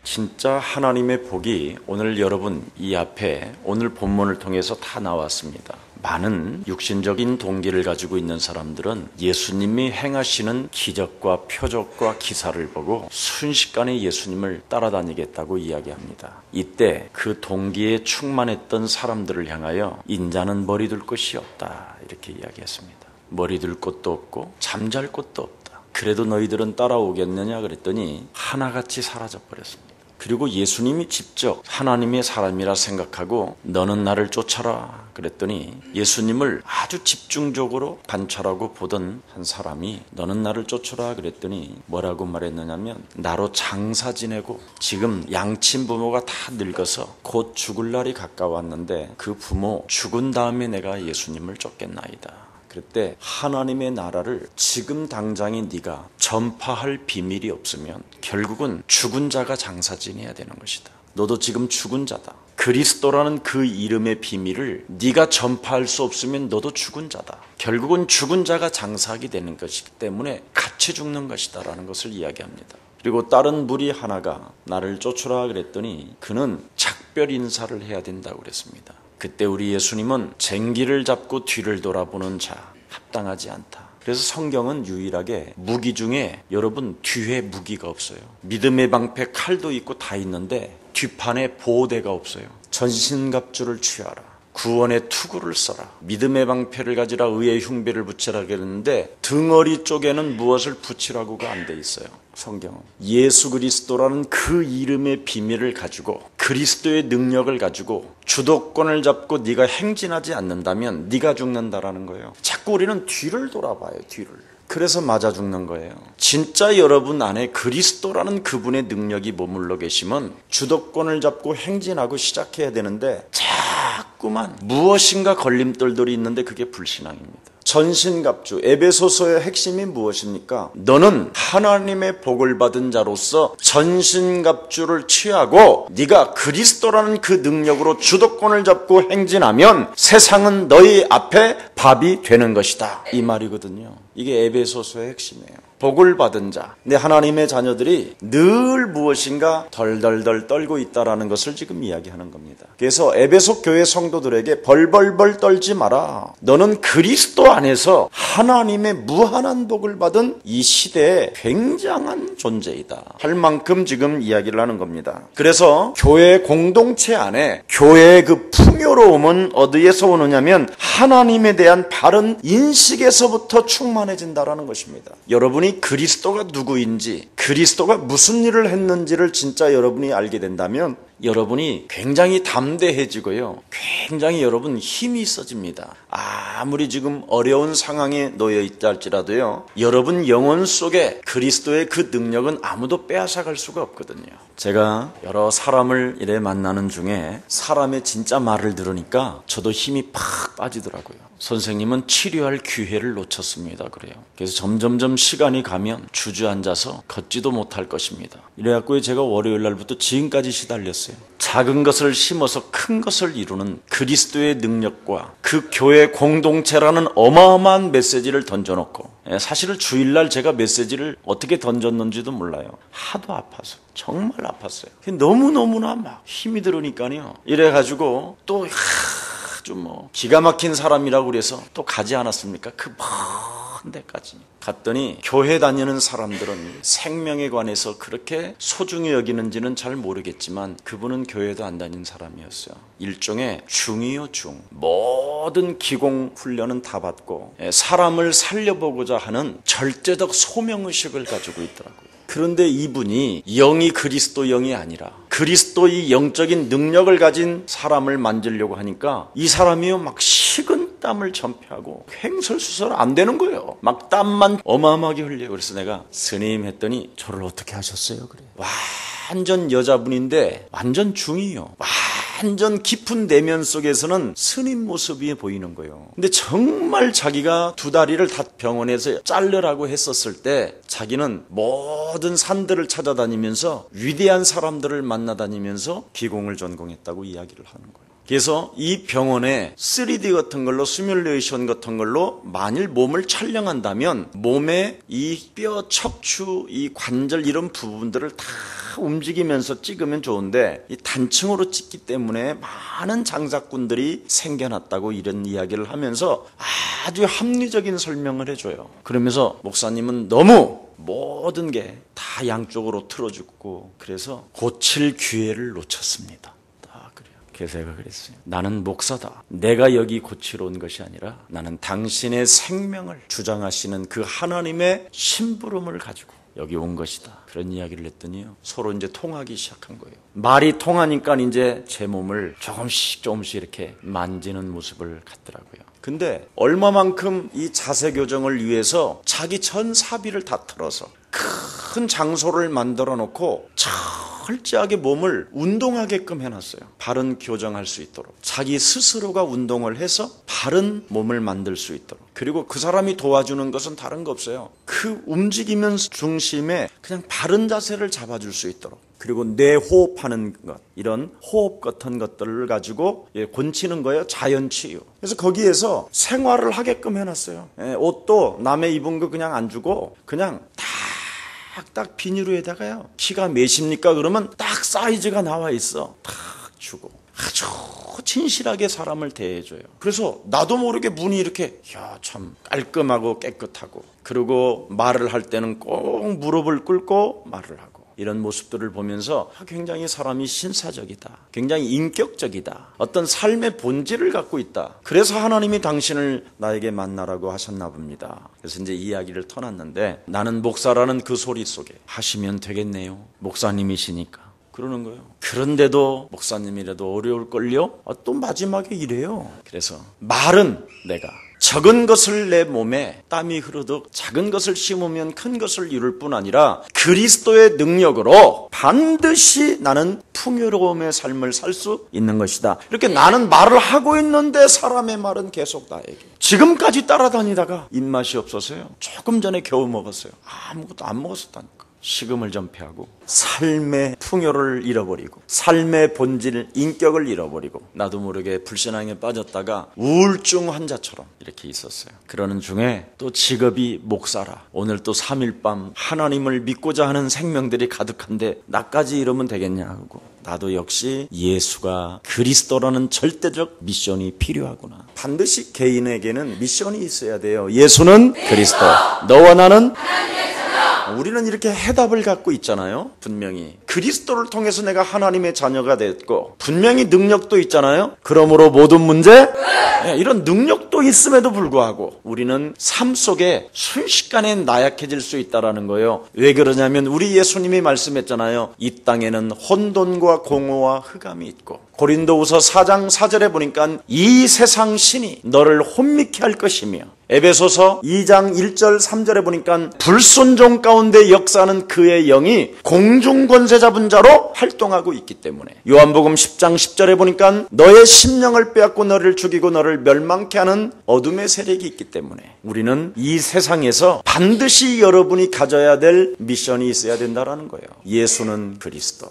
진짜 하나님의 복이 오늘 여러분 이 앞에 오늘 본문을 통해서 다 나왔습니다. 많은 육신적인 동기를 가지고 있는 사람들은 예수님이 행하시는 기적과 표적과 기사를 보고 순식간에 예수님을 따라다니겠다고 이야기합니다. 이때 그 동기에 충만했던 사람들을 향하여 인자는 머리 둘 곳이 없다 이렇게 이야기했습니다. 머리 둘 곳도 없고 잠잘 곳도 없다. 그래도 너희들은 따라오겠느냐 그랬더니 하나같이 사라져버렸습니다. 그리고 예수님이 직접 하나님의 사람이라 생각하고 너는 나를 쫓아라 그랬더니 예수님을 아주 집중적으로 관찰하고 보던 한 사람이 너는 나를 쫓아라 그랬더니 뭐라고 말했느냐면 나로 장사 지내고 지금 양친 부모가 다 늙어서 곧 죽을 날이 가까웠는데 그 부모 죽은 다음에 내가 예수님을 쫓겠나이다. 그때 하나님의 나라를 지금 당장에 네가 전파할 비밀이 없으면 결국은 죽은 자가 장사 지내야 되는 것이다. 너도 지금 죽은 자다. 그리스도라는 그 이름의 비밀을 네가 전파할 수 없으면 너도 죽은 자다. 결국은 죽은 자가 장사하게 되는 것이기 때문에 같이 죽는 것이다 라는 것을 이야기합니다. 그리고 다른 무리 하나가 나를 쫓으라 그랬더니 그는 작별 인사를 해야 된다고 그랬습니다. 그때 우리 예수님은 쟁기를 잡고 뒤를 돌아보는 자 합당하지 않다. 그래서 성경은 유일하게 무기 중에 여러분 뒤에 무기가 없어요. 믿음의 방패 칼도 있고 다 있는데 뒷판에 보호대가 없어요. 전신갑주를 취하라. 구원의 투구를 써라. 믿음의 방패를 가지라. 의의 흉배를 붙이라 그랬는데 등허리 쪽에는 무엇을 붙이라고가 안 돼 있어요. 성경은 예수 그리스도라는 그 이름의 비밀을 가지고 그리스도의 능력을 가지고 주도권을 잡고 네가 행진하지 않는다면 네가 죽는다라는 거예요. 자꾸 우리는 뒤를 돌아봐요. 뒤를. 그래서 맞아 죽는 거예요. 진짜 여러분 안에 그리스도라는 그분의 능력이 머물러 계시면 주도권을 잡고 행진하고 시작해야 되는데 자꾸만 무엇인가 걸림돌들이 있는데 그게 불신앙입니다. 전신갑주, 에베소서의 핵심이 무엇입니까? 너는 하나님의 복을 받은 자로서 전신갑주를 취하고 네가 그리스도라는 그 능력으로 주도권을 잡고 행진하면 세상은 너희 앞에 밥이 되는 것이다. 이 말이거든요. 이게 에베소서의 핵심이에요. 복을 받은 자, 내 하나님의 자녀들이 늘 무엇인가 덜덜덜 떨고 있다라는 것을 지금 이야기하는 겁니다. 그래서 에베소 교회 성도들에게 벌벌벌 떨지 마라. 너는 그리스도 안에서 하나님의 무한한 복을 받은 이 시대에 굉장한 존재이다 할 만큼 지금 이야기를 하는 겁니다. 그래서 교회 공동체 안에 교회의 그 풍요로움은 어디에서 오느냐면 하나님에 대한 바른 인식에서부터 충만해진다라는 것입니다. 여러분이 그리스도가 누구인지, 그리스도가 무슨 일을 했는지를 진짜 여러분이 알게 된다면 여러분이 굉장히 담대해지고요. 굉장히 여러분 힘이 있어집니다. 아무리 지금 어려운 상황에 놓여 있다 할지라도요. 여러분 영혼 속에 그리스도의 그 능력은 아무도 빼앗아갈 수가 없거든요. 제가 여러 사람을 이래 만나는 중에 사람의 진짜 말을 들으니까 저도 힘이 팍 빠지더라고요. 선생님은 치료할 기회를 놓쳤습니다. 그래요. 그래서 점점점 시간이 가면 주저앉아서 걷지도 못할 것입니다. 이래갖고 제가 월요일 날부터 지금까지 시달렸어요. 작은 것을 심어서 큰 것을 이루는 그리스도의 능력과 그 교회 공동체라는 어마어마한 메시지를 던져놓고 사실은 주일날 제가 메시지를 어떻게 던졌는지도 몰라요. 하도 아파서 정말 아팠어요. 너무너무나 막 힘이 들으니까요. 이래가지고 또 좀 기가 막힌 사람이라고 그래서 또 가지 않았습니까? 그 먼 데까지 갔더니 교회 다니는 사람들은 생명에 관해서 그렇게 소중히 여기는지는 잘 모르겠지만 그분은 교회도 안 다닌 사람이었어요. 일종의 중이요 중. 모든 기공 훈련은 다 받고 사람을 살려보고자 하는 절대적 소명의식을 가지고 있더라고요. 그런데 이분이 영이 그리스도 영이 아니라 그리스도의 영적인 능력을 가진 사람을 만지려고 하니까 이 사람이요 막 식은 땀을 전폐하고 횡설수설 안 되는 거예요. 막 땀만 어마어마하게 흘려요. 그래서 내가 스님 했더니 저를 어떻게 하셨어요? 그래. 완전 여자분인데 완전 중이요. 완전 깊은 내면 속에서는 스님 모습이 보이는 거예요. 근데 정말 자기가 두 다리를 다 병원에서 자르라고 했었을 때 자기는 모든 산들을 찾아다니면서 위대한 사람들을 만나다니면서 기공을 전공했다고 이야기를 하는 거예요. 그래서 이 병원에 3D 같은 걸로 시뮬레이션 같은 걸로 만일 몸을 촬영한다면 몸의 이 뼈, 척추, 이 관절 이런 부분들을 다 움직이면서 찍으면 좋은데 이 단층으로 찍기 때문에 많은 장사꾼들이 생겨났다고 이런 이야기를 하면서 아주 합리적인 설명을 해줘요. 그러면서 목사님은 너무 모든 게 다 양쪽으로 틀어주고 그래서 고칠 기회를 놓쳤습니다. 그래서 제가 그랬어요. 나는 목사다. 내가 여기 고치러 온 것이 아니라 나는 당신의 생명을 주장하시는 그 하나님의 심부름을 가지고 여기 온 것이다. 그런 이야기를 했더니요. 서로 이제 통하기 시작한 거예요. 말이 통하니까 이제 제 몸을 조금씩 이렇게 만지는 모습을 갖더라고요. 근데 얼마만큼 이 자세 교정을 위해서 자기 전 사비를 다 털어서 큰 장소를 만들어 놓고 철저하게 몸을 운동하게끔 해놨어요. 바른 교정할 수 있도록. 자기 스스로가 운동을 해서 바른 몸을 만들 수 있도록. 그리고 그 사람이 도와주는 것은 다른 거 없어요. 그 움직이면 중심에 그냥 바른 자세를 잡아줄 수 있도록. 그리고 뇌 호흡하는 것, 이런 호흡 같은 것들을 가지고 곤치는 거예요. 자연치유. 그래서 거기에서 생활을 하게끔 해놨어요. 옷도 남의 입은 거 그냥 안 주고 그냥 딱 비닐로에다가요. 키가 몇입니까? 그러면 딱 사이즈가 나와 있어. 딱 주고 아주 진실하게 사람을 대해줘요. 그래서 나도 모르게 문이 이렇게 참 깔끔하고 깨끗하고 그리고 말을 할 때는 꼭 무릎을 꿇고 말을 하고 이런 모습들을 보면서 굉장히 사람이 신사적이다. 굉장히 인격적이다. 어떤 삶의 본질을 갖고 있다. 그래서 하나님이 당신을 나에게 만나라고 하셨나 봅니다. 그래서 이제 이야기를 터놨는데 나는 목사라는 그 소리 속에 하시면 되겠네요. 목사님이시니까. 그러는 거예요. 그런데도 목사님이라도 어려울걸요? 또 마지막에 이래요. 그래서 말은 내가 적은 것을 내 몸에 땀이 흐르듯 작은 것을 심으면 큰 것을 이룰 뿐 아니라 그리스도의 능력으로 반드시 나는 풍요로움의 삶을 살 수 있는 것이다. 이렇게 나는 말을 하고 있는데 사람의 말은 계속 나에게. 지금까지 따라다니다가 입맛이 없어서요. 조금 전에 겨우 먹었어요. 아무것도 안 먹었었다니까. 식음을 전폐하고 삶의 풍요를 잃어버리고 삶의 본질, 인격을 잃어버리고 나도 모르게 불신앙에 빠졌다가 우울증 환자처럼 이렇게 있었어요. 그러는 중에 또 직업이 목사라. 오늘 또 3일 밤 하나님을 믿고자 하는 생명들이 가득한데 나까지 이러면 되겠냐 하고 나도 역시 예수가 그리스도라는 절대적 미션이 필요하구나. 반드시 개인에게는 미션이 있어야 돼요. 예수는 그리스도, 너와 나는 우리는 이렇게 해답을 갖고 있잖아요. 분명히 그리스도를 통해서 내가 하나님의 자녀가 됐고 분명히 능력도 있잖아요. 그러므로 모든 문제 이런 능력도 있음에도 불구하고 우리는 삶 속에 순식간에 나약해질 수 있다는 거예요. 왜 그러냐면 우리 예수님이 말씀했잖아요. 이 땅에는 혼돈과 공허와 흑암이 있고 고린도후서 4장 4절에 보니까 이 세상 신이 너를 혼미케 할 것이며 에베소서 2장 1절 3절에 보니까 불순종 가운데 역사하는 그의 영이 공중권세 잡은 자로 활동하고 있기 때문에 요한복음 10장 10절에 보니까 너의 심령을 빼앗고 너를 죽이고 너를 멸망케 하는 어둠의 세력이 있기 때문에 우리는 이 세상에서 반드시 여러분이 가져야 될 미션이 있어야 된다는 거예요. 예수는 그리스도.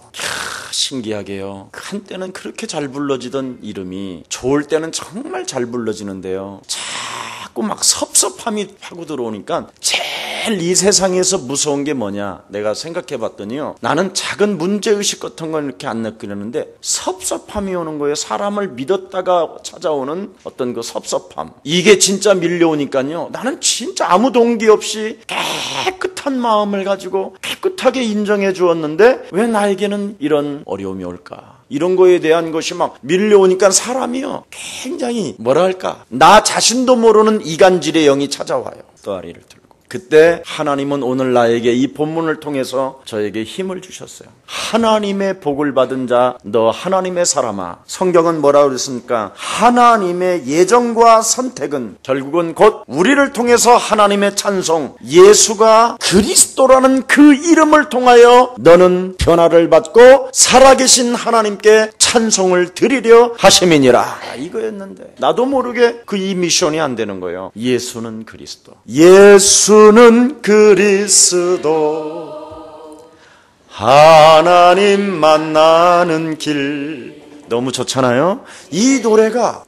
신기하게요. 한때는 그렇게 잘 불러지던 이름이 좋을 때는 정말 잘 불러지는데요. 자꾸 막 섭섭함이 하고 들어오니까 제일 이 세상에서 무서운 게 뭐냐 내가 생각해 봤더니요. 나는 작은 문제의식 같은 건 이렇게 안 느끼려는데 섭섭함이 오는 거예요. 사람을 믿었다가 찾아오는 어떤 그 섭섭함. 이게 진짜 밀려오니까요. 나는 진짜 아무 동기 없이 깨끗한 마음을 가지고 깨끗하게 인정해 주었는데 왜 나에게는 이런 어려움이 올까? 이런 거에 대한 것이 막 밀려오니까 사람이요. 굉장히 뭐랄까 나 자신도 모르는 이간질의 영이 찾아와요. 또아리를 들고. 그때 하나님은 오늘 나에게 이 본문을 통해서 저에게 힘을 주셨어요. 하나님의 복을 받은 자, 너 하나님의 사람아. 성경은 뭐라고 그랬습니까? 하나님의 예정과 선택은 결국은 곧 우리를 통해서 하나님의 찬송, 예수가 그리스도라는 그 이름을 통하여 너는 변화를 받고 살아계신 하나님께 찬송을 드리려 하심이니라. 이거였는데 나도 모르게 그 이 미션이 안 되는 거예요. 예수는 그리스도. 예수는 그리스도. 하나님 만나는 길 너무 좋잖아요. 이 노래가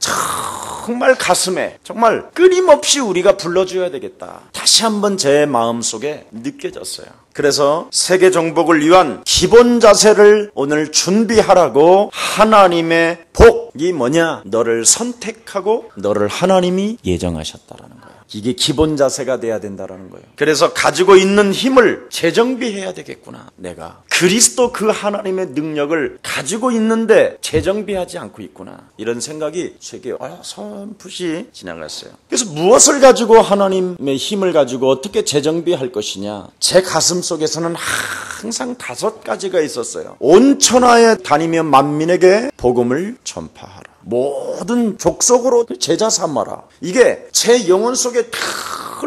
정말 가슴에 정말 끊임없이 우리가 불러줘야 되겠다. 다시 한번 제 마음속에 느껴졌어요. 그래서 세계 정복을 위한 기본 자세를 오늘 준비하라고 하나님의 복이 뭐냐? 너를 선택하고 너를 하나님이 예정하셨다라는 거예요. 이게 기본 자세가 돼야 된다는 거예요. 그래서 가지고 있는 힘을 재정비해야 되겠구나. 내가 그리스도 그 하나님의 능력을 가지고 있는데 재정비하지 않고 있구나. 이런 생각이 제게 선풋이 지나갔어요. 그래서 무엇을 가지고 하나님의 힘을 가지고 어떻게 재정비할 것이냐. 제 가슴 속에서는 항상 5가지가 있었어요. 온 천하에 다니며 만민에게 복음을 전파하라. 모든 족속으로 제자 삼아라. 이게 제 영혼 속에 탁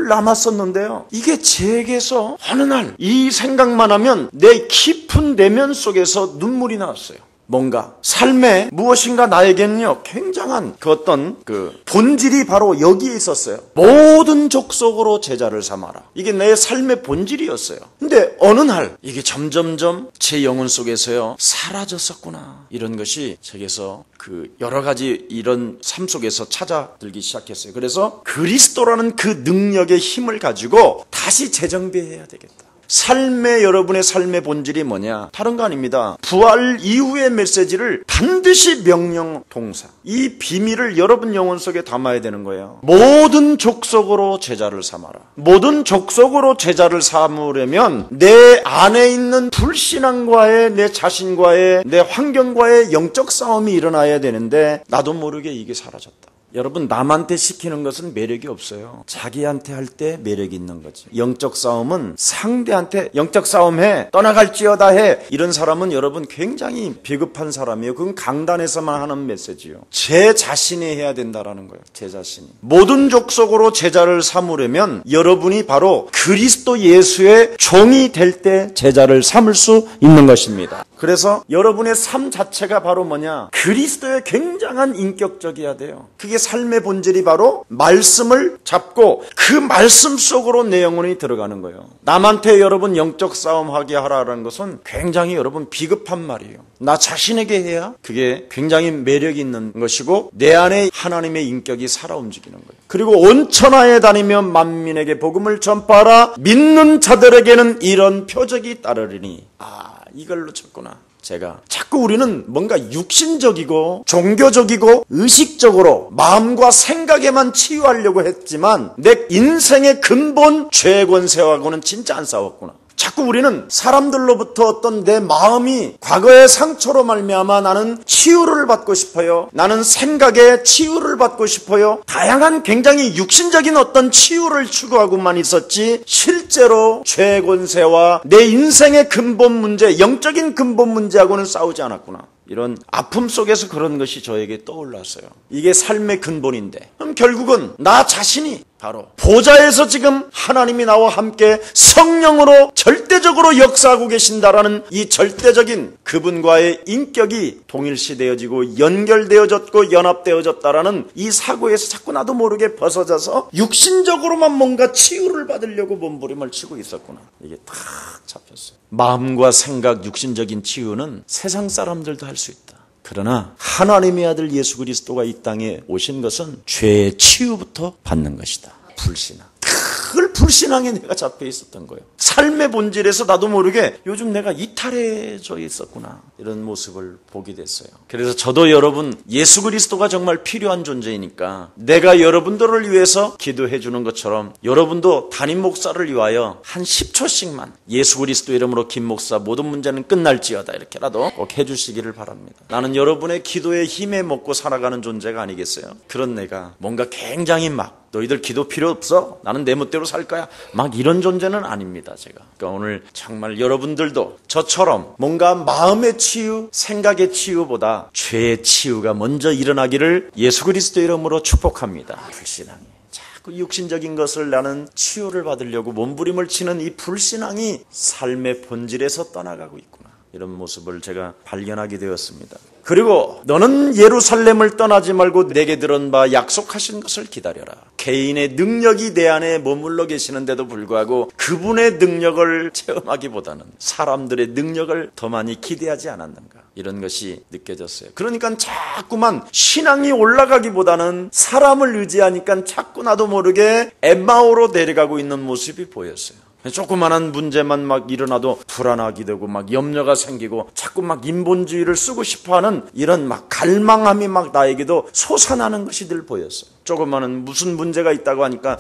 남았었는데요. 이게 제게서 어느 날 이 생각만 하면 내 깊은 내면 속에서 눈물이 나왔어요. 뭔가 삶에 무엇인가 나에게는요 굉장한 어떤 본질이 바로 여기에 있었어요. 모든 족속으로 제자를 삼아라. 이게 내 삶의 본질이었어요. 근데 어느 날 이게 점점점 제 영혼 속에서요 사라졌었구나. 이런 것이 제게서 여러 가지 이런 삶 속에서 찾아들기 시작했어요. 그래서 그리스도라는 그 능력의 힘을 가지고 다시 재정비해야 되겠다. 여러분의 삶의 본질이 뭐냐? 다른 거 아닙니다. 부활 이후의 메시지를 반드시 명령 동사. 이 비밀을 여러분 영혼 속에 담아야 되는 거예요. 모든 족속으로 제자를 삼아라. 모든 족속으로 제자를 삼으려면 내 안에 있는 불신앙과의 내 자신과의 내 환경과의 영적 싸움이 일어나야 되는데 나도 모르게 이게 사라졌다. 여러분 남한테 시키는 것은 매력이 없어요. 자기한테 할 때 매력이 있는 거지. 영적 싸움은 상대한테 영적 싸움해 떠나갈지어다 해. 이런 사람은 여러분 굉장히 비겁한 사람이에요. 그건 강단에서만 하는 메시지요. 제 자신이 해야 된다라는 거예요. 제 자신이. 모든 족속으로 제자를 삼으려면 여러분이 바로 그리스도 예수의 종이 될 때 제자를 삼을 수 있는 것입니다. 그래서 여러분의 삶 자체가 바로 뭐냐? 그리스도의 굉장한 인격적이어야 돼요. 그게 삶의 본질이 바로 말씀을 잡고 그 말씀 속으로 내 영혼이 들어가는 거예요. 남한테 여러분 영적 싸움하게 하라는 것은 굉장히 여러분 비겁한 말이에요. 나 자신에게 해야 그게 굉장히 매력이 있는 것이고 내 안에 하나님의 인격이 살아 움직이는 거예요. 그리고 온 천하에 다니며 만민에게 복음을 전파하라. 믿는 자들에게는 이런 표적이 따르리니. 이걸로 쳤구나. 제가 자꾸 우리는 뭔가 육신적이고 종교적이고 의식적으로 마음과 생각에만 치유하려고 했지만 내 인생의 근본 죄의 권세하고는 진짜 안 싸웠구나. 자꾸 우리는 사람들로부터 어떤 내 마음이 과거의 상처로 말미암아 나는 치유를 받고 싶어요. 나는 생각에 치유를 받고 싶어요. 다양한 굉장히 육신적인 어떤 치유를 추구하고만 있었지 실제로 죄의 권세와 내 인생의 근본 문제, 영적인 근본 문제하고는 싸우지 않았구나. 이런 아픔 속에서 그런 것이 저에게 떠올랐어요. 이게 삶의 근본인데 그럼 결국은 나 자신이 바로 보좌에서 지금 하나님이 나와 함께 성령으로 절대적으로 역사하고 계신다라는 이 절대적인 그분과의 인격이 동일시되어지고 연결되어졌고 연합되어졌다라는 이 사고에서 자꾸 나도 모르게 벗어져서 육신적으로만 뭔가 치유를 받으려고 몸부림을 치고 있었구나. 이게 탁 잡혔어요. 마음과 생각, 육신적인 치유는 세상 사람들도 할 수 있다. 그러나 하나님의 아들 예수 그리스도가 이 땅에 오신 것은 죄의 치유부터 받는 것이다. 불신앙. 늘 불신앙에 내가 잡혀 있었던 거예요. 삶의 본질에서 나도 모르게 요즘 내가 이탈해져 있었구나. 이런 모습을 보게 됐어요. 그래서 저도 여러분 예수 그리스도가 정말 필요한 존재이니까 내가 여러분들을 위해서 기도해 주는 것처럼 여러분도 담임 목사를 위하여 한 10초씩만 예수 그리스도 이름으로 김 목사 모든 문제는 끝날지어다 이렇게라도 꼭 해주시기를 바랍니다. 나는 여러분의 기도의 힘에 먹고 살아가는 존재가 아니겠어요? 그런 내가 뭔가 굉장히 너희들 기도 필요 없어? 나는 내 멋대로 살 거야. 막 이런 존재는 아닙니다, 제가. 그러니까 오늘 정말 여러분들도 저처럼 뭔가 마음의 치유, 생각의 치유보다 죄의 치유가 먼저 일어나기를 예수 그리스도 이름으로 축복합니다. 불신앙이. 자꾸 육신적인 것을 나는 치유를 받으려고 몸부림을 치는 이 불신앙이 삶의 본질에서 떠나가고 있구나. 이런 모습을 제가 발견하게 되었습니다. 그리고 너는 예루살렘을 떠나지 말고 내게 들은 바 약속하신 것을 기다려라. 개인의 능력이 내 안에 머물러 계시는데도 불구하고 그분의 능력을 체험하기보다는 사람들의 능력을 더 많이 기대하지 않았는가, 이런 것이 느껴졌어요. 그러니까 자꾸만 신앙이 올라가기보다는 사람을 의지하니까 자꾸 나도 모르게 엠마오로 내려가고 있는 모습이 보였어요. 조그만한 문제만 막 일어나도 불안하게 되고 막 염려가 생기고 자꾸 막 인본주의를 쓰고 싶어하는 이런 막 갈망함이 막 나에게도 솟아나는 것이 늘 보였어요. 조그만한 무슨 문제가 있다고 하니까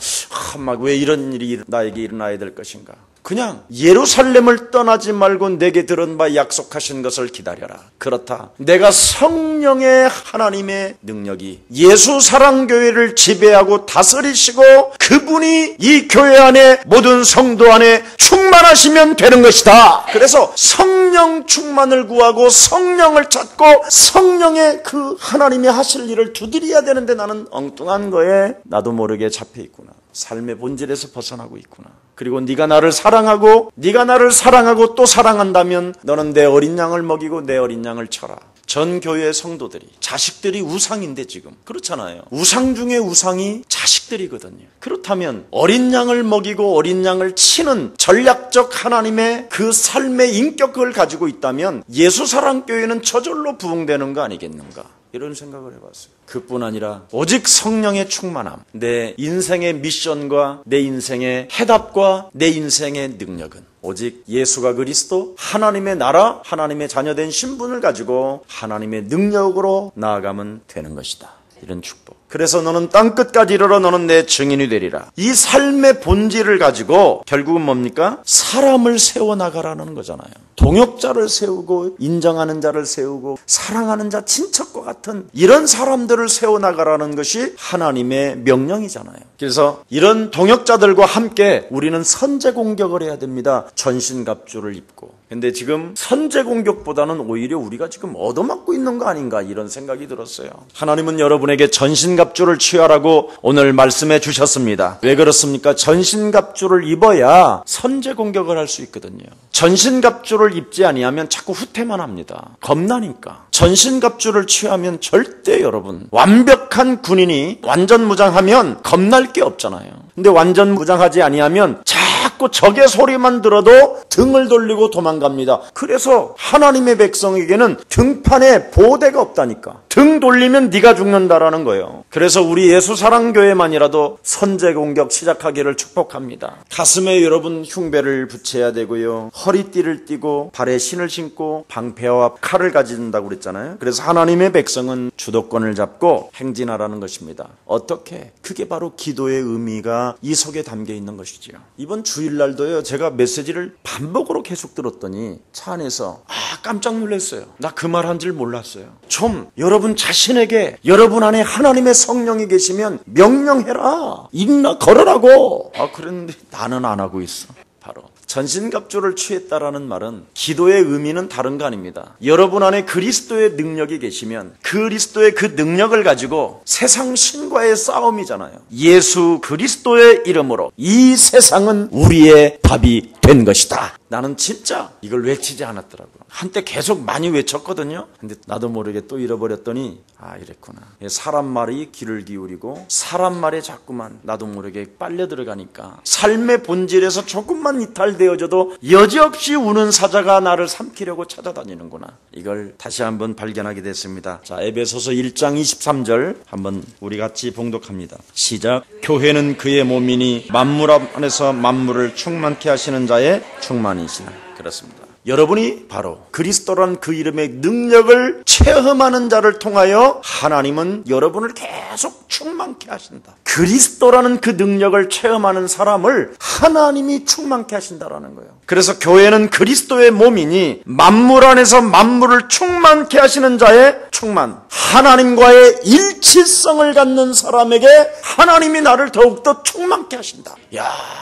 막 왜 이런 일이 나에게 일어나야 될 것인가. 그냥 예루살렘을 떠나지 말고 내게 들은 바 약속하신 것을 기다려라. 그렇다. 내가 성령의 하나님의 능력이 예수 사랑교회를 지배하고 다스리시고 그분이 이 교회 안에 모든 성도 안에 충만하시면 되는 것이다. 그래서 성령 충만을 구하고 성령을 찾고 성령의 그 하나님이 하실 일을 두드려야 되는데 나는 엉뚱한 거에 나도 모르게 잡혀 있구나. 삶의 본질에서 벗어나고 있구나. 그리고 네가 나를 사랑하고 또 사랑한다면 너는 내 어린 양을 먹이고 내 어린 양을 쳐라. 전 교회의 성도들이, 자식들이 우상인데 지금 그렇잖아요. 우상 중에 우상이 자식들이거든요. 그렇다면 어린 양을 먹이고 어린 양을 치는 전략적 하나님의 그 삶의 인격을 가지고 있다면 예수사랑교회는 저절로 부흥되는 거 아니겠는가, 이런 생각을 해봤어요. 그뿐 아니라 오직 성령의 충만함, 내 인생의 미션과 내 인생의 해답과 내 인생의 능력은 오직 예수가 그리스도, 하나님의 나라, 하나님의 자녀된 신분을 가지고 하나님의 능력으로 나아가면 되는 것이다. 이런 축복. 그래서 너는 땅끝까지 이르러 너는 내 증인이 되리라. 이 삶의 본질을 가지고 결국은 뭡니까? 사람을 세워나가라는 거잖아요. 동역자를 세우고 인정하는 자를 세우고 사랑하는 자, 친척과 같은 이런 사람들을 세워나가라는 것이 하나님의 명령이잖아요. 그래서 이런 동역자들과 함께 우리는 선제 공격을 해야 됩니다. 전신갑주를 입고. 근데 지금 선제 공격보다는 오히려 우리가 지금 얻어맞고 있는 거 아닌가, 이런 생각이 들었어요. 하나님은 여러분에게 전신갑주를 취하라고 오늘 말씀해 주셨습니다. 왜 그렇습니까? 전신갑주를 입어야 선제 공격을 할 수 있거든요. 전신갑주를 입지 아니하면 자꾸 후퇴만 합니다. 겁나니까. 전신갑주를 취하면 절대 여러분, 완벽한 군인이 완전 무장하면 겁날 게 없잖아요. 근데 완전 무장하지 아니하면 자꾸 적의 소리만 들어도 등을 돌리고 도망갑니다. 그래서 하나님의 백성에게는 등판에 보호대가 없다니까. 등 돌리면 네가 죽는다라는 거예요. 그래서 우리 예수사랑교회만이라도 선제 공격 시작하기를 축복합니다. 가슴에 여러분 흉배를 붙여야 되고요. 허리띠를 띠고 발에 신을 신고 방패와 칼을 가진다고 그랬잖아요. 그래서 하나님의 백성은 주도권을 잡고 행진하라는 것입니다. 어떻게? 그게 바로 기도의 의미가 이 속에 담겨 있는 것이죠. 이번 주일날도요, 제가 메시지를 반복으로 계속 들었더니 차 안에서 깜짝 놀랐어요. 나 그 말 한 줄 몰랐어요. 좀 여러분 자신에게 여러분 안에 하나님의 성령이 계시면 명령해라, 읽나 걸으라고. 그랬는데 나는 안 하고 있어. 바로 전신갑주를 취했다라는 말은 기도의 의미는 다른 거 아닙니다. 여러분 안에 그리스도의 능력이 계시면 그리스도의 그 능력을 가지고 세상 신과의 싸움이잖아요. 예수 그리스도의 이름으로 이 세상은 우리의 답이 된 것이다. 나는 진짜 이걸 외치지 않았더라고요. 한때 계속 많이 외쳤거든요. 근데 나도 모르게 또 잃어버렸더니 이랬구나. 사람 말이 귀를 기울이고 사람 말에 자꾸만 나도 모르게 빨려 들어가니까 삶의 본질에서 조금만 이탈되어져도 여지없이 우는 사자가 나를 삼키려고 찾아다니는구나. 이걸 다시 한번 발견하게 됐습니다. 자, 에베소서 1장 23절 한번 우리 같이 봉독합니다. 시작. 교회는 그의 몸이니 만물 안에서 만물을 충만케 하시는 자의 충만이시나. 그렇습니다. 여러분이 바로 그리스도란 그 이름의 능력을 체험하는 자를 통하여 하나님은 여러분을 계속 충만케 하신다. 그리스도라는 그 능력을 체험하는 사람을 하나님이 충만케 하신다라는 거예요. 그래서 교회는 그리스도의 몸이니 만물 안에서 만물을 충만케 하시는 자의 충만. 하나님과의 일치성을 갖는 사람에게 하나님이 나를 더욱더 충만케 하신다.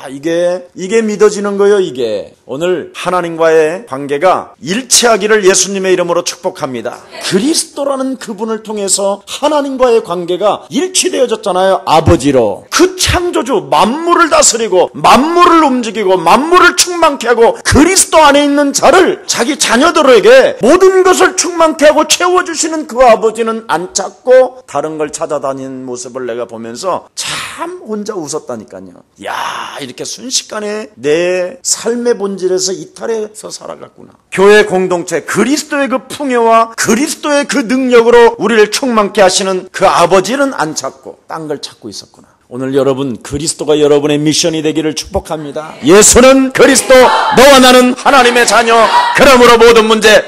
이게 믿어지는 거예요. 이게 오늘 하나님과의 관계가 일치하기를 예수님의 이름으로 축복합니다. 그리스도라는 그분을 통해서 하나님과의 관계가 일치되어졌잖아요. 아버지로. 그 창조주, 만물을 다스리고 만물을 움직이고 만물을 충만케 하고 그리스도 안에 있는 자를 자기 자녀들에게 모든 것을 충만케 하고 채워주시는 그 아버지는 안 찾고 다른 걸 찾아다니는 모습을 내가 보면서 참 혼자 웃었다니까요. 야, 이렇게 순식간에 내 삶의 본질에서 이탈해서 살아갔구나. 교회 공동체, 그리스도의 그 풍요와 그리스도의 그 능력으로 우리를 충만케 하시는 그 아버지는 안 찾고 딴 걸 찾고 있었구나. 오늘 여러분, 그리스도가 여러분의 미션이 되기를 축복합니다. 예수는 그리스도, 너와 나는 하나님의 자녀, 그러므로 모든 문제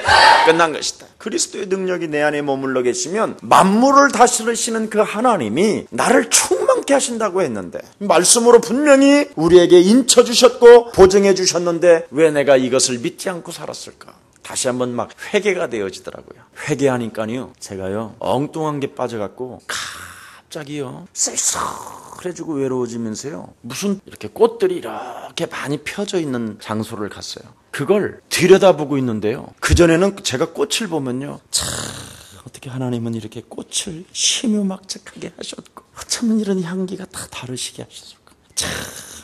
끝난 것이다. 그리스도의 능력이 내 안에 머물러 계시면 만물을 다스리시는 그 하나님이 나를 충만케 하신다고 했는데, 말씀으로 분명히 우리에게 인쳐주셨고 보증해 주셨는데 왜 내가 이것을 믿지 않고 살았을까? 다시 한번 막 회개가 되어지더라고요. 회개하니까요, 제가요 엉뚱한 게 빠져갖고 갑자기요 쓸쓸해지고 외로워지면서요, 무슨 이렇게 꽃들이 이렇게 많이 펴져 있는 장소를 갔어요. 그걸 들여다보고 있는데요, 그전에는 제가 꽃을 보면요, 참 어떻게 하나님은 이렇게 꽃을 심요막측하게 하셨고 어쩌면 이런 향기가 다 다르시게 하셨을까. 참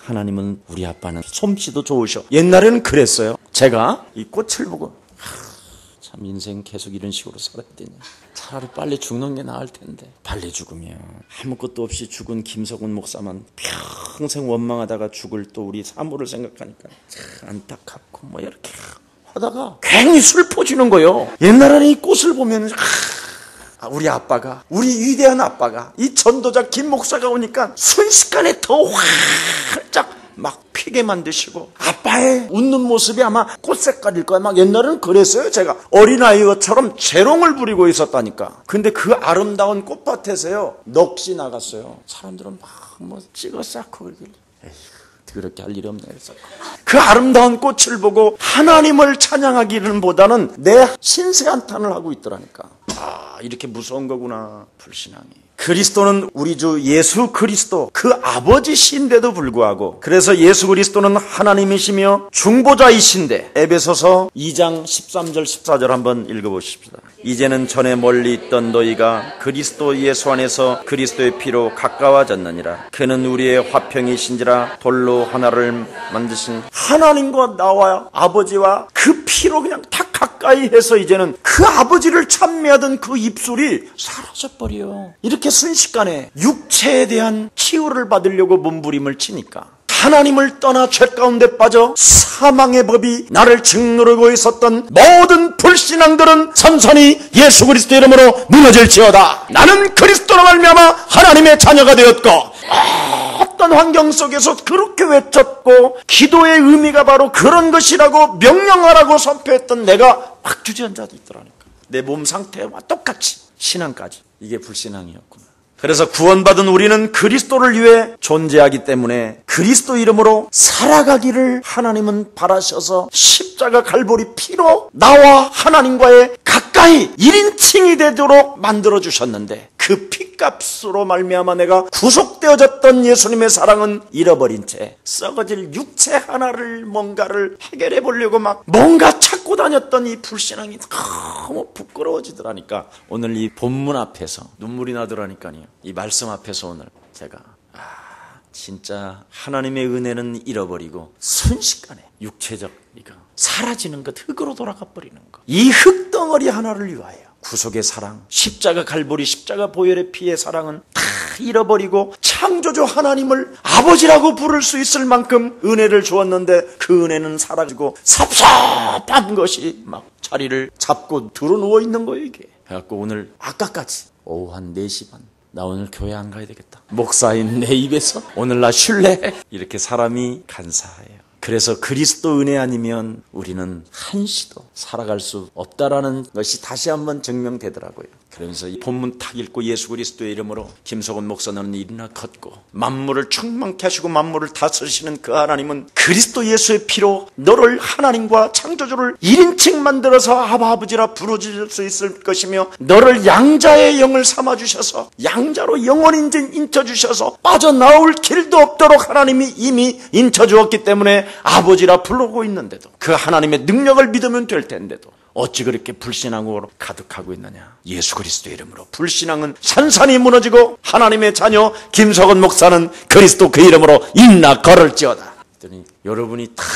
하나님은, 우리 아빠는 솜씨도 좋으셔. 옛날에는 그랬어요. 제가 이 꽃을 보고 참 인생 계속 이런 식으로 살아야 되냐, 차라리 빨리 죽는 게 나을 텐데. 빨리 죽으면 아무것도 없이 죽은 김석훈 목사만 평생 원망하다가 죽을 또 우리 사모를 생각하니까 참 안타깝고 뭐 이렇게 하다가 괜히 슬퍼지는 거예요. 옛날에는 이 꽃을 보면 우리 아빠가, 우리 위대한 아빠가, 이 전도자 김 목사가 오니까 순식간에 더 활짝 막 피게 만드시고, 아빠의 웃는 모습이 아마 꽃 색깔일 거야. 막 옛날에는 그랬어요. 제가 어린아이처럼 재롱을 부리고 있었다니까. 근데 그 아름다운 꽃밭에서요, 넋이 나갔어요. 사람들은 막 뭐 찍어 쌓고 그러길래, 에휴, 그렇게 할 일이 없네 그래서 그 아름다운 꽃을 보고 하나님을 찬양하기는 보다는 내 신세 한탄을 하고 있더라니까. 이렇게 무서운 거구나, 불신앙이. 그리스도는 우리 주 예수 그리스도, 그 아버지신데도 불구하고, 그래서 예수 그리스도는 하나님이시며 중보자이신데, 에베소서 2장 13절 14절 한번 읽어보십시다. 이제는 전에 멀리 있던 너희가 그리스도 예수 안에서 그리스도의 피로 가까워졌느니라. 그는 우리의 화평이신지라. 돌로 하나를 만드신 하나님과 나와 아버지와 그 피로 그냥 탁 가까이 해서 이제는 그 아버지를 찬미하던 그 입술이 사라져버려요. 이렇게 순식간에 육체에 대한 치유를 받으려고 몸부림을 치니까, 하나님을 떠나 죄 가운데 빠져 사망의 법이 나를 짓누르고 있었던 모든 불신앙들은 선선히 예수 그리스도 이름으로 무너질지어다. 나는 그리스도로 말미암아 하나님의 자녀가 되었고, 어떤 환경 속에서 그렇게 외쳤고 기도의 의미가 바로 그런 것이라고 명령하라고 선포했던 내가 막 주저앉아 있더라니까. 내 몸 상태와 똑같이 신앙까지. 이게 불신앙이었구나. 그래서 구원받은 우리는 그리스도를 위해 존재하기 때문에 그리스도 이름으로 살아가기를 하나님은 바라셔서 십자가 갈보리 피로 나와 하나님과의 가까이 1인칭이 되도록 만들어주셨는데, 그 피값으로 말미암아 내가 구속되어졌던 예수님의 사랑은 잃어버린 채 썩어질 육체 하나를 뭔가를 해결해 보려고 막 뭔가 찾고 다녔던 이 불신앙이 너무 부끄러워지더라니까. 오늘 이 본문 앞에서 눈물이 나더라니까요. 이 말씀 앞에서 오늘 제가 진짜 하나님의 은혜는 잃어버리고 순식간에 육체적 이거 사라지는 것, 흙으로 돌아가 버리는 것, 이 흙덩어리 하나를 위하여 구속의 사랑, 십자가 갈보리, 십자가 보혈의 피의 사랑은 다 잃어버리고 창조주 하나님을 아버지라고 부를 수 있을 만큼 은혜를 주었는데, 그 은혜는 사라지고 섭섭한 것이 막 자리를 잡고 드러누워 있는 거예요. 이게 그래갖고 오늘 아까까지 오후 한 4시 반 나 오늘 교회 안 가야 되겠다, 목사인 내 입에서 오늘 나 쉴래? 이렇게 사람이 간사해요. 그래서 그리스도 은혜 아니면 우리는 한시도 살아갈 수 없다라는 것이 다시 한번 증명되더라고요. 그러면서 이 본문 탁 읽고 예수 그리스도의 이름으로 김석원 목사는 일이나 걷고 만물을 충만케 하시고 만물을 다스리시는 그 하나님은 그리스도 예수의 피로 너를 하나님과 창조주를 1인칭 만들어서 아버지라 부르실 수 있을 것이며 너를 양자의 영을 삼아주셔서 양자로 영원히 인쳐주셔서 빠져나올 길도 없도록 하나님이 이미 인쳐주었기 때문에 아버지라 부르고 있는데도 그 하나님의 능력을 믿으면 될 텐데도 어찌 그렇게 불신앙으로 가득하고 있느냐. 예수 그리스도의 이름으로 불신앙은 산산이 무너지고 하나님의 자녀 김석원 목사는 그리스도 그 이름으로 인나 걸을지어다. 그랬더니 여러분이 탁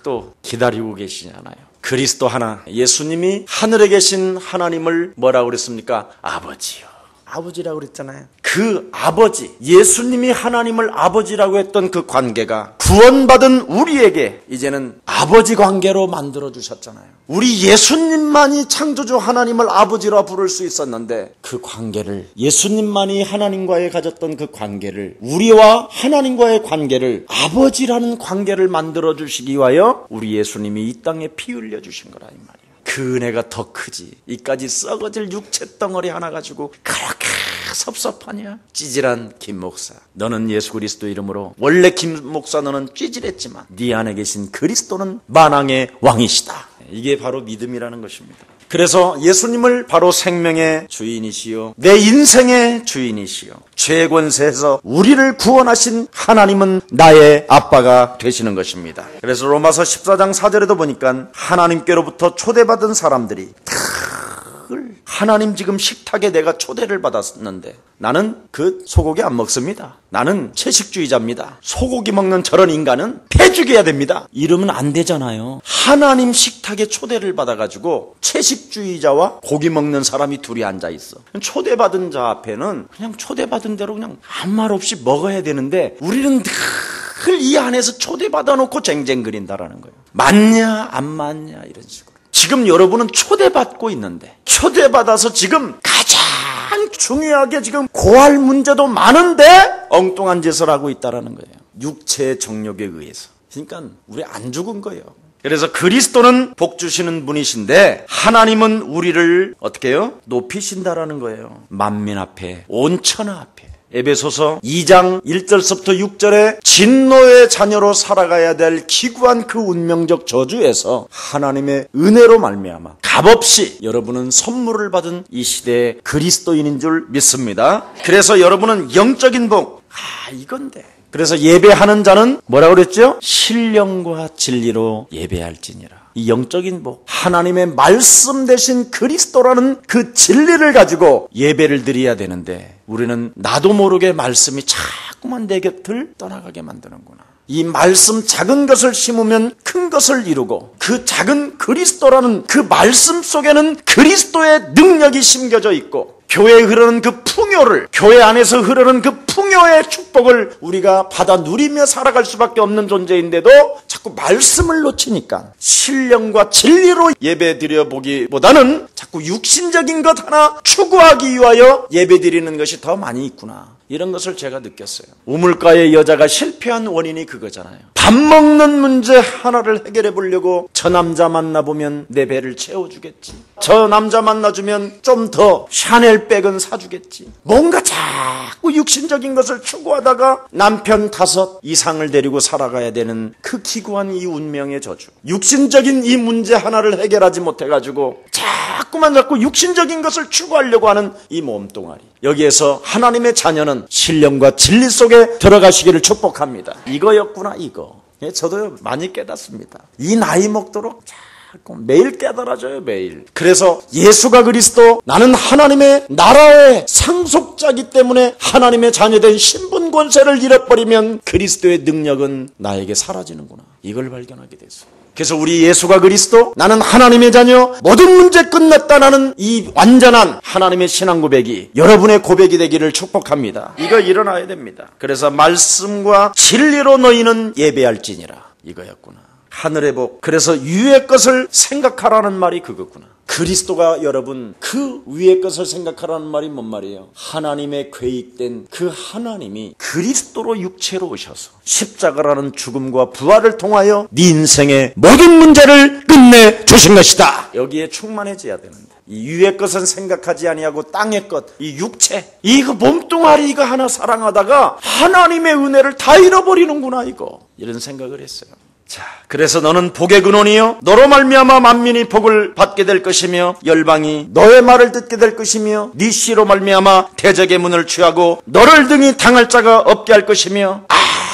또 기다리고 계시잖아요. 그리스도 하나, 예수님이 하늘에 계신 하나님을 뭐라고 그랬습니까? 아버지요. 아버지라고 그랬잖아요. 그 아버지, 예수님이 하나님을 아버지라고 했던 그 관계가 구원받은 우리에게 이제는 아버지 관계로 만들어 주셨잖아요. 우리 예수님만이 창조주 하나님을 아버지라 부를 수 있었는데 그 관계를, 예수님만이 하나님과의 가졌던 그 관계를, 우리와 하나님과의 관계를 아버지라는 관계를 만들어 주시기 위하여 우리 예수님이 이 땅에 피 흘려 주신 거라 이 말이에요. 그 은혜가 더 크지. 이까지 썩어질 육체 덩어리 하나 가지고 그렇게 섭섭하냐? 찌질한 김 목사, 너는 예수 그리스도 이름으로, 원래 김 목사 너는 찌질했지만 네 안에 계신 그리스도는 만왕의 왕이시다. 이게 바로 믿음이라는 것입니다. 그래서 예수님을 바로 생명의 주인이시요 내 인생의 주인이시요 죄 권세에서 우리를 구원하신 하나님은 나의 아빠가 되시는 것입니다. 그래서 로마서 14장 4절에도 보니까 하나님께로부터 초대받은 사람들이 하나님 지금 식탁에 내가 초대를 받았는데 나는 그 소고기 안 먹습니다. 나는 채식주의자입니다. 소고기 먹는 저런 인간은 폐 죽여야 됩니다. 이러면 안 되잖아요. 하나님 식탁에 초대를 받아가지고 채식주의자와 고기 먹는 사람이 둘이 앉아있어. 초대받은 자 앞에는 그냥 초대받은 대로 그냥 아무 말 없이 먹어야 되는데 우리는 늘 이 안에서 초대받아 놓고 쟁쟁거린다라는 거예요. 맞냐 안 맞냐 이런 식으로. 지금 여러분은 초대받고 있는데 초대받아서 지금 가장 중요하게 지금 고할 문제도 많은데 엉뚱한 짓을 하고 있다는 거예요. 육체의 정욕에 의해서. 그러니까 우리 안 죽은 거예요. 그래서 그리스도는 복 주시는 분이신데 하나님은 우리를 어떻게 해요? 높이신다라는 거예요. 만민 앞에, 온 천하 앞에. 에베소서 2장 1절서부터 6절에 진노의 자녀로 살아가야 될 기구한 그 운명적 저주에서 하나님의 은혜로 말미암아 값없이 여러분은 선물을 받은 이 시대의 그리스도인인 줄 믿습니다. 그래서 여러분은 영적인 복, 이건데. 그래서 예배하는 자는 뭐라고 그랬죠? 신령과 진리로 예배할지니라. 이 영적인 복, 하나님의 말씀 대신 그리스도라는 그 진리를 가지고 예배를 드려야 되는데 우리는 나도 모르게 말씀이 자꾸만 내 곁을 떠나가게 만드는구나. 이 말씀 작은 것을 심으면 큰 것을 이루고 그 작은 그리스도라는 그 말씀 속에는 그리스도의 능력이 심겨져 있고 교회에 흐르는 그 풍요를, 교회 안에서 흐르는 그 풍요의 축복을 우리가 받아 누리며 살아갈 수밖에 없는 존재인데도 자꾸 말씀을 놓치니까 신령과 진리로 예배 드려보기보다는 자꾸 육신적인 것 하나 추구하기 위하여 예배 드리는 것이 더 많이 있구나. 이런 것을 제가 느꼈어요. 우물가의 여자가 실패한 원인이 그거잖아요. 밥 먹는 문제 하나를 해결해 보려고 저 남자 만나보면 내 배를 채워주겠지. 저 남자 만나주면 좀 더 샤넬 백은 사주겠지. 뭔가 자꾸 육신적인 것을 추구하다가 남편 5 이상을 데리고 살아가야 되는 그 기구한 이 운명의 저주. 육신적인 이 문제 하나를 해결하지 못해가지고 자꾸 육신적인 것을 추구하려고 하는 이 몸뚱아리. 여기에서 하나님의 자녀는 신령과 진리 속에 들어가시기를 축복합니다. 이거였구나, 이거. 저도 많이 깨닫습니다. 이 나이 먹도록 자꾸 매일 깨달아져요, 매일. 그래서 예수가 그리스도, 나는 하나님의 나라의 상속자이기 때문에 하나님의 자녀된 신분 권세를 잃어버리면 그리스도의 능력은 나에게 사라지는구나. 이걸 발견하게 됐어요. 그래서 우리 예수가 그리스도, 나는 하나님의 자녀, 모든 문제 끝났다라는 이 완전한 하나님의 신앙 고백이 여러분의 고백이 되기를 축복합니다. 이거 일어나야 됩니다. 그래서 말씀과 진리로 너희는 예배할지니라. 이거였구나. 하늘의 복. 그래서 위의 것을 생각하라는 말이 그거구나. 그리스도가 여러분 그 위의 것을 생각하라는 말이 뭔 말이에요? 하나님의 계획된 그 하나님이 그리스도로 육체로 오셔서 십자가라는 죽음과 부활을 통하여 네 인생의 모든 문제를 끝내 주신 것이다. 여기에 충만해져야 되는데 이 위의 것은 생각하지 아니하고 땅의 것, 이 육체, 이거 몸뚱아리 이거 하나 사랑하다가 하나님의 은혜를 다 잃어버리는구나 이거. 이런 생각을 했어요. 자, 그래서 너는 복의 근원이요 너로 말미암아 만민이 복을 받게 될 것이며 열방이 너의 말을 듣게 될 것이며 네 씨로 말미암아 대적의 문을 취하고 너를 등이 당할 자가 없게 할 것이며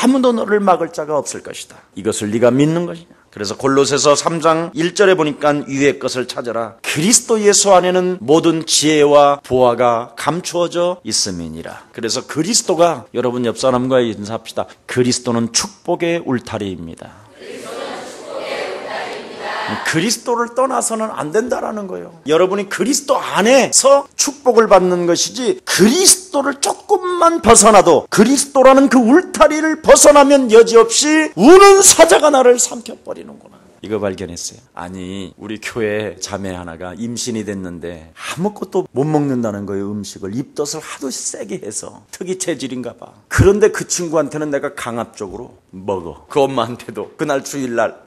아무도 너를 막을 자가 없을 것이다. 이것을 네가 믿는 것이냐? 그래서 골로새서 3장 1절에 보니까 위의 것을 찾아라. 그리스도 예수 안에는 모든 지혜와 보화가 감추어져 있음이니라. 그래서 그리스도가, 여러분 옆 사람과 인사합시다. 그리스도는 축복의 울타리입니다. 그리스도를 떠나서는 안 된다라는 거예요. 여러분이 그리스도 안에서 축복을 받는 것이지, 그리스도를 조금만 벗어나도, 그리스도라는 그 울타리를 벗어나면 여지없이 우는 사자가 나를 삼켜버리는구나. 이거 발견했어요. 아니, 우리 교회 자매 하나가 임신이 됐는데 아무것도 못 먹는다는 거예요. 음식을 입덧을 하도 세게 해서. 특이 체질인가 봐. 그런데 그 친구한테는 내가 강압적으로 먹어. 그 엄마한테도 그날 주일날,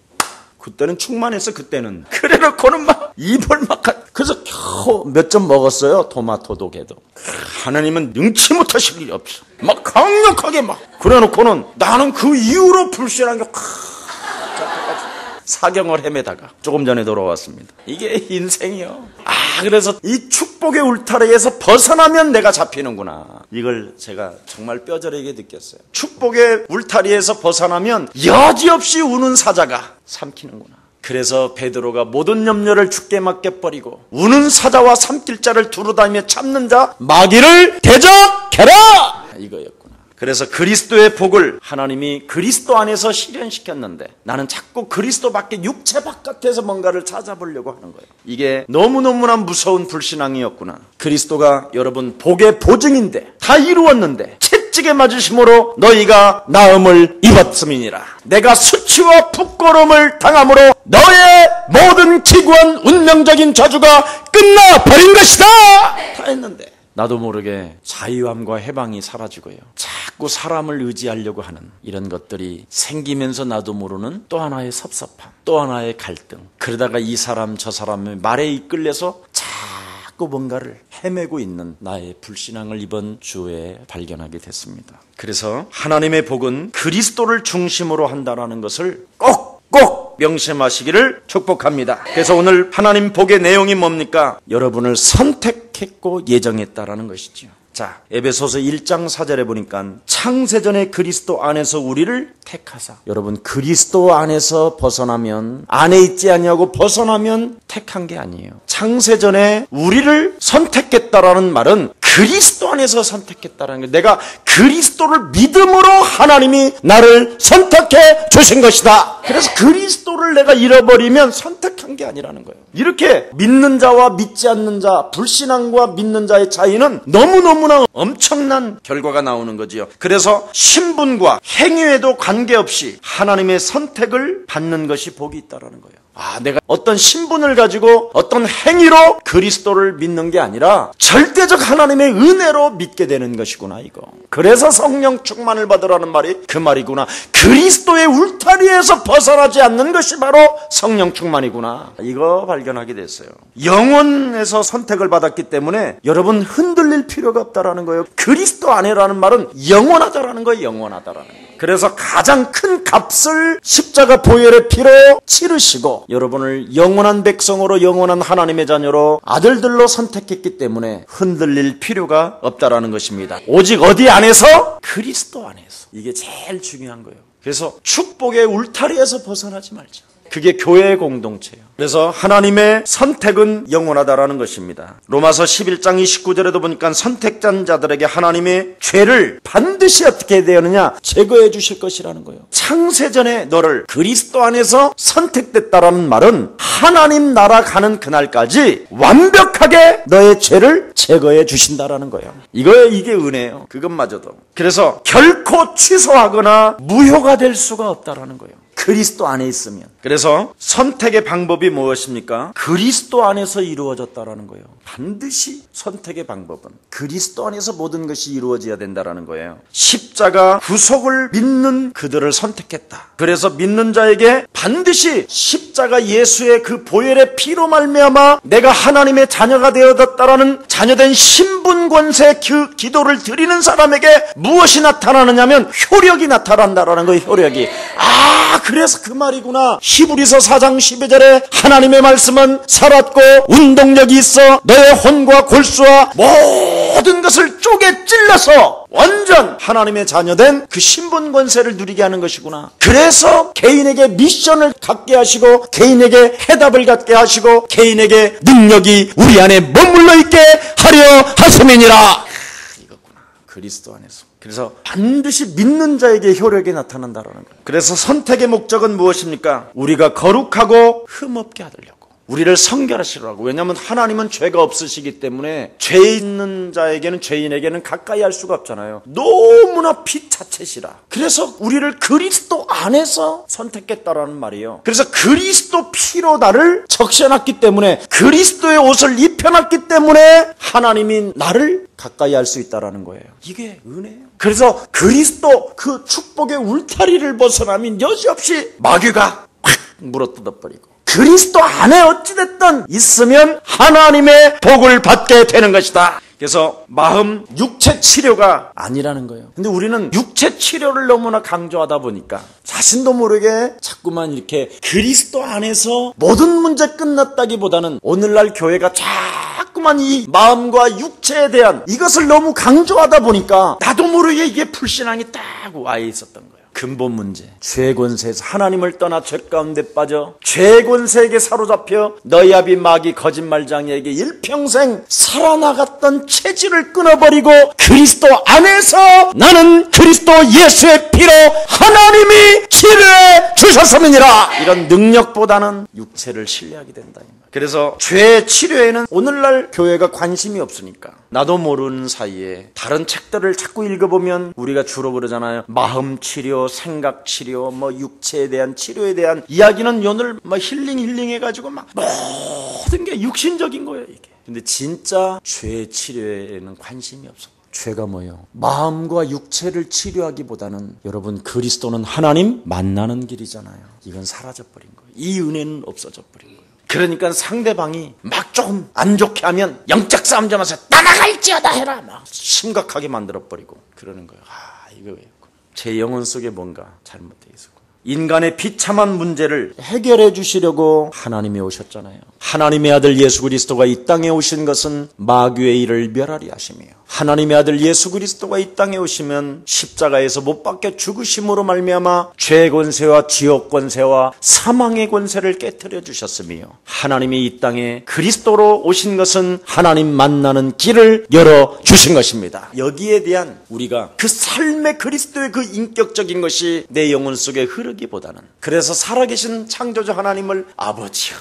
그때는 충만했어. 그때는 그래놓고는 막 입을 막, 그래서 겨우 몇 점 먹었어요. 토마토도 개도. 하나님은 능치 못하실 일이 없어. 막 강력하게 막. 그래놓고는 나는 그 이후로 불신한 게 사경을 헤매다가 조금 전에 돌아왔습니다. 이게 인생이요. 그래서 이 축복의 울타리에서 벗어나면 내가 잡히는구나. 이걸 제가 정말 뼈저리게 느꼈어요. 축복의 울타리에서 벗어나면 여지없이 우는 사자가 삼키는구나. 그래서 베드로가 모든 염려를 주께 맡겨버리고 우는 사자와 삼킬 자를 두루다니며 참는 자 마귀를 대적해라! 이거였구나. 그래서 그리스도의 복을 하나님이 그리스도 안에서 실현시켰는데 나는 자꾸 그리스도 밖에, 육체 바깥에서 뭔가를 찾아보려고 하는 거예요. 이게 너무너무나 무서운 불신앙이었구나. 그리스도가 여러분 복의 보증인데, 다 이루었는데 채찍에 맞으심으로 너희가 나음을 입었음이니라. 내가 수치와 부끄러움을 당함으로 너의 모든 기구한 운명적인 저주가 끝나버린 것이다. 다 했는데 나도 모르게 자유함과 해방이 사라지고요. 자꾸 사람을 의지하려고 하는 이런 것들이 생기면서 나도 모르는 또 하나의 섭섭함, 또 하나의 갈등. 그러다가 이 사람 저 사람의 말에 이끌려서 자꾸 뭔가를 헤매고 있는 나의 불신앙을 이번 주에 발견하게 됐습니다. 그래서 하나님의 복은 그리스도를 중심으로 한다는 것을 꼭 명심하시기를 축복합니다. 그래서 오늘 하나님 복의 내용이 뭡니까? 여러분을 선택했고 예정했다라는 것이죠. 자, 에베소서 1장 4절에 보니까 창세전에 그리스도 안에서 우리를 택하사. 여러분, 그리스도 안에서 벗어나면, 안에 있지 아니하고 벗어나면 택한 게 아니에요. 창세전에 우리를 선택했다라는 말은 그리스도 안에서 선택했다라는 거예요. 내가 그리스도를 믿음으로 하나님이 나를 선택해 주신 것이다. 그래서 그리스도를 내가 잃어버리면 선택한 게 아니라는 거예요. 이렇게 믿는 자와 믿지 않는 자, 불신앙과 믿는 자의 차이는 너무너무나 엄청난 결과가 나오는 거지요. 그래서 신분과 행위에도 관계없이 하나님의 선택을 받는 것이 복이 있다라는 거예요. 내가 어떤 신분을 가지고 어떤 행위로 그리스도를 믿는 게 아니라 절대적 하나님의 은혜로 믿게 되는 것이구나, 이거. 그래서 성령 충만을 받으라는 말이 그 말이구나. 그리스도의 울타리에서 벗어나지 않는 것이 바로 성령 충만이구나. 이거 발견하게 됐어요. 영혼에서 선택을 받았기 때문에 여러분 흔들릴 필요가 없다라는 거예요. 그리스도 안에라는 말은 영원하다라는 거예요. 영원하다라는 거예요. 그래서 가장 큰 값을 십자가 보혈의 피로 치르시고 여러분을 영원한 백성으로, 영원한 하나님의 자녀로, 아들들로 선택했기 때문에 흔들릴 필요가 없다라는 것입니다. 오직 어디 안에서? 그리스도 안에서. 이게 제일 중요한 거예요. 그래서 축복의 울타리에서 벗어나지 말자. 그게 교회의 공동체예요. 그래서 하나님의 선택은 영원하다라는 것입니다. 로마서 11장 29절에도 보니까 선택된 자들에게 하나님의 죄를 반드시 어떻게 해야 되느냐? 제거해 주실 것이라는 거예요. 창세전에 너를 그리스도 안에서 선택됐다라는 말은 하나님 나라 가는 그날까지 완벽하게 너의 죄를 제거해 주신다라는 거예요. 이게 은혜예요. 그것마저도. 그래서 결코 취소하거나 무효가 될 수가 없다라는 거예요. 그리스도 안에 있으면. 그래서 선택의 방법이 무엇입니까? 그리스도 안에서 이루어졌다라는 거예요. 반드시 선택의 방법은 그리스도 안에서 모든 것이 이루어져야 된다라는 거예요. 십자가 구속을 믿는 그들을 선택했다. 그래서 믿는 자에게 반드시 십자가 예수의 그 보혈의 피로 말미암아 내가 하나님의 자녀가 되어졌다라는 자녀된 신분 권세 그 기도를 드리는 사람에게 무엇이 나타나느냐면 효력이 나타난다라는 거예요. 효력이. 그래서 그 말이구나. 히브리서 4장 12절에 하나님의 말씀은 살았고 운동력이 있어 너의 혼과 골수와 모든 것을 쪼개 찔러서 완전 하나님의 자녀된 그 신분 권세를 누리게 하는 것이구나. 그래서 개인에게 미션을 갖게 하시고 개인에게 해답을 갖게 하시고 개인에게 능력이 우리 안에 머물러 있게 하려 하심이니라. 이거구나. 그리스도 안에서. 그래서 반드시 믿는 자에게 효력이 나타난다라는 거예요. 그래서 선택의 목적은 무엇입니까? 우리가 거룩하고 흠없게 하려고. 우리를 성결하시라고. 왜냐하면 하나님은 죄가 없으시기 때문에 죄 있는 자에게는 죄인에게는 가까이 할 수가 없잖아요. 너무나 빛 자체시라. 그래서 우리를 그리스도 안에서 선택했다라는 말이에요. 그래서 그리스도 피로 나를 적셔놨기 때문에 그리스도의 옷을 입혀놨기 때문에 하나님이 나를 가까이 할 수 있다라는 거예요. 이게 은혜예요. 그래서 그리스도 그 축복의 울타리를 벗어나면 여지없이 마귀가 확 물어뜯어버리고 그리스도 안에 어찌됐든 있으면 하나님의 복을 받게 되는 것이다. 그래서 마음 육체 치료가 아니라는 거예요. 근데 우리는 육체 치료를 너무나 강조하다 보니까 자신도 모르게 자꾸만 이렇게 그리스도 안에서 모든 문제 끝났다기보다는 오늘날 교회가 자꾸만 이 마음과 육체에 대한 이것을 너무 강조하다 보니까 나도 모르게 이게 불신앙이 딱 와 있었던 거예요. 근본 문제, 죄 권세에서 하나님을 떠나 죄 가운데 빠져 죄 권세에게 사로잡혀 너희 아비 마귀 거짓말장애에게 일평생 살아나갔던 체질을 끊어버리고 그리스도 안에서 나는 그리스도 예수의 피로 하나님이 치료해 주셨음이니라. 이런 능력보다는 육체를 신뢰하게 된다. 그래서 죄 치료에는 오늘날 교회가 관심이 없으니까 나도 모르는 사이에 다른 책들을 자꾸 읽어보면 우리가 주로 그러잖아요. 마음 치료, 생각 치료, 육체에 대한 치료에 대한 이야기는 오늘 힐링 해가지고 모든 게 육신적인 거예요, 이게. 근데 진짜 죄 치료에는 관심이 없어. 죄가 뭐예요? 마음과 육체를 치료하기보다는 여러분 그리스도는 하나님 만나는 길이잖아요. 이건 사라져버린 거예요. 이 은혜는 없어져버린 거예요. 그러니까 상대방이 막 조금 안 좋게 하면 영적 싸움 점에서 따라갈지어다 해라 막 심각하게 만들어버리고 그러는 거예요. 이거 왜? 제 영혼 속에 뭔가 잘못되어 있었고 인간의 비참한 문제를 해결해 주시려고 하나님이 오셨잖아요. 하나님의 아들 예수 그리스도가 이 땅에 오신 것은 마귀의 일을 멸하리 하시며 하나님의 아들 예수 그리스도가 이 땅에 오시면 십자가에서 못 박혀 죽으심으로 말미암아 죄 권세와 지옥 권세와 사망의 권세를 깨뜨려 주셨으며 하나님이 이 땅에 그리스도로 오신 것은 하나님 만나는 길을 열어 주신 것입니다. 여기에 대한 우리가 그 삶의 그리스도의 그 인격적인 것이 내 영혼 속에 흐르기보다는 그래서 살아계신 창조주 하나님을 아버지요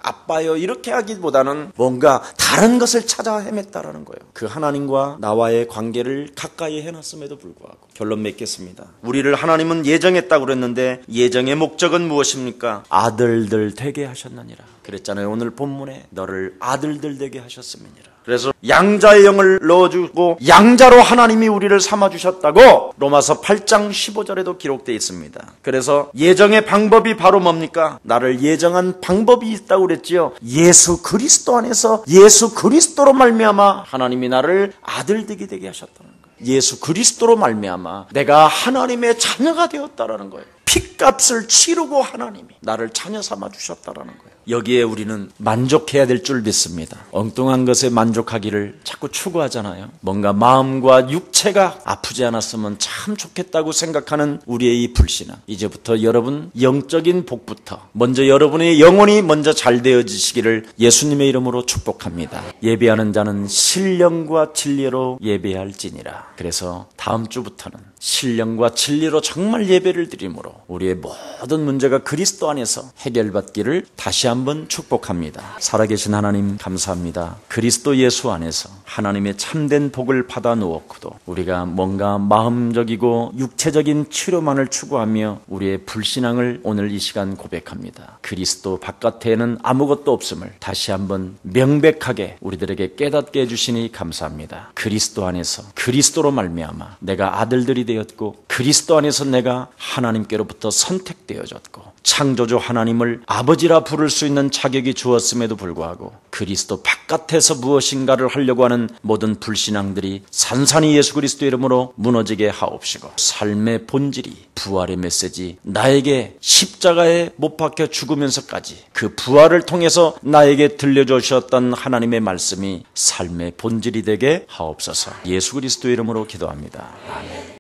아빠요 이렇게 하기보다는 뭔가 다른 것을 찾아 헤맸다라는 거예요. 그 하나님과 나와의 관계를 가까이 해놨음에도 불구하고 결론 맺겠습니다. 우리를 하나님은 예정했다고 그랬는데 예정의 목적은 무엇입니까? 아들들 되게 하셨느니라 그랬잖아요. 오늘 본문에 너를 아들들 되게 하셨음이니라. 그래서 양자의 영을 넣어주고 양자로 하나님이 우리를 삼아주셨다고 로마서 8장 15절에도 기록되어 있습니다. 그래서 예정의 방법이 바로 뭡니까? 나를 예정한 방법이 있다고 그랬지요. 예수 그리스도 안에서 예수 그리스도로 말미암아 하나님이 나를 아들되게 되게 하셨다는 거예요. 예수 그리스도로 말미암아 내가 하나님의 자녀가 되었다라는 거예요. 핏값을 치르고 하나님이 나를 자녀 삼아 주셨다라는 거예요. 여기에 우리는 만족해야 될 줄 믿습니다. 엉뚱한 것에 만족하기를 자꾸 추구하잖아요. 뭔가 마음과 육체가 아프지 않았으면 참 좋겠다고 생각하는 우리의 이 불신앙. 이제부터 여러분 영적인 복부터 먼저 여러분의 영혼이 먼저 잘 되어지시기를 예수님의 이름으로 축복합니다. 예배하는 자는 신령과 진리로 예배할지니라. 그래서 다음 주부터는 신령과 진리로 정말 예배를 드림으로 우리의 모든 문제가 그리스도 안에서 해결받기를 다시 한번 한번 축복합니다. 살아계신 하나님 감사합니다. 그리스도 예수 안에서 하나님의 참된 복을 받아 누었고도 우리가 뭔가 마음적이고 육체적인 치료만을 추구하며 우리의 불신앙을 오늘 이 시간 고백합니다. 그리스도 바깥에는 아무것도 없음을 다시 한번 명백하게 우리들에게 깨닫게 해주시니 감사합니다. 그리스도 안에서 그리스도로 말미암아 내가 아들들이 되었고 그리스도 안에서 내가 하나님께로부터 선택되어졌고 창조주 하나님을 아버지라 부를 수 있는 자격이 주었음에도 불구하고 그리스도 바깥에서 무엇인가를 하려고 하는 모든 불신앙들이 산산이 예수 그리스도 이름으로 무너지게 하옵시고 삶의 본질이 부활의 메시지 나에게 십자가에 못 박혀 죽으면서까지 그 부활을 통해서 나에게 들려주셨던 하나님의 말씀이 삶의 본질이 되게 하옵소서. 예수 그리스도 이름으로 기도합니다. 아멘.